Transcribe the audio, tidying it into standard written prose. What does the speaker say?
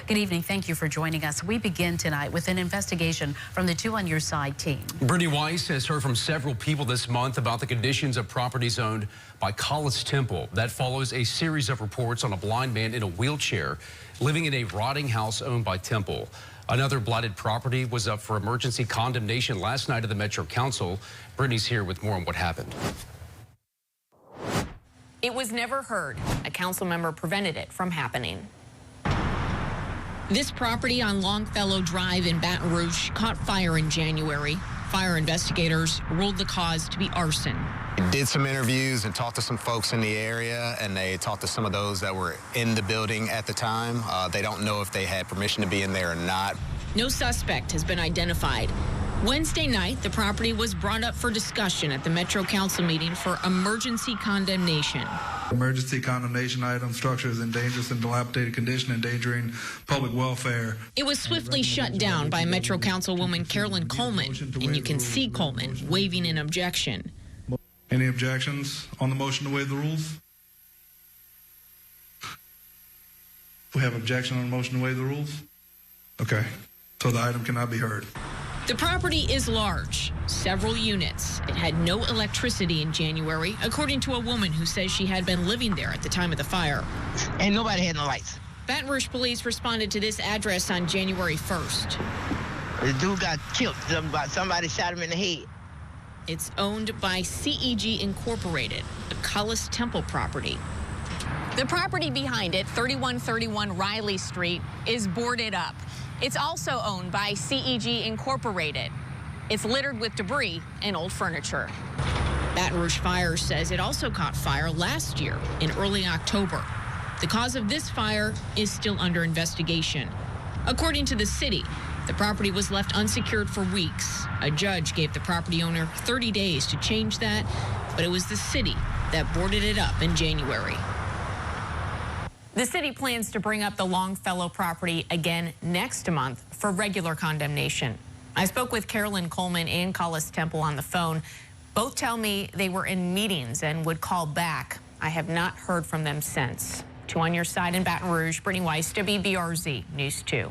Good evening. Thank you for joining us. We begin tonight with an investigation from the Two on Your Side team. Brittany Weiss has heard from several people this month about the conditions of properties owned by Collis Temple. That follows a series of reports on a blind man in a wheelchair living in a rotting house owned by Temple. Another blighted property was up for emergency condemnation last night at the Metro Council. Brittany's here with more on what happened. It was never heard. A council member prevented it from happening. This property on Longfellow Drive in Baton Rouge caught fire in January. Fire investigators ruled the cause to be arson. Did some interviews and talked to some folks in the area, and they talked to some of those that were in the building at the time. They don't know if they had permission to be in there or not. No suspect has been identified. Wednesday night, the property was brought up for discussion at the Metro Council meeting for emergency condemnation. Emergency condemnation item, structures in dangerous and dilapidated condition, endangering public welfare. It was swiftly shut down by Metro Councilwoman Carolyn Coleman, and you can see Coleman waving an objection. Any objections on the motion to waive the rules? We have objection on the motion to waive the rules? Okay, so the item cannot be heard. The property is large, several units. It had no electricity in January, according to a woman who says she had been living there at the time of the fire. And nobody had no lights. Baton Rouge police responded to this address on January 1st. The dude got killed. Somebody shot him in the head. It's owned by CEG Incorporated, a Collis Temple property. The property behind it, 3131 Riley Street, is boarded up. It's also owned by CEG Incorporated. It's littered with debris and old furniture. Baton Rouge Fire says it also caught fire last year in early October. The cause of this fire is still under investigation. According to the city, the property was left unsecured for weeks. A judge gave the property owner 30 days to change that, but it was the city that boarded it up in January. The city plans to bring up the Longfellow property again next month for regular condemnation. I spoke with Carolyn Coleman and Collis Temple on the phone. Both tell me they were in meetings and would call back. I have not heard from them since. Two on Your Side in Baton Rouge, Brittany Weiss, WBRZ News 2.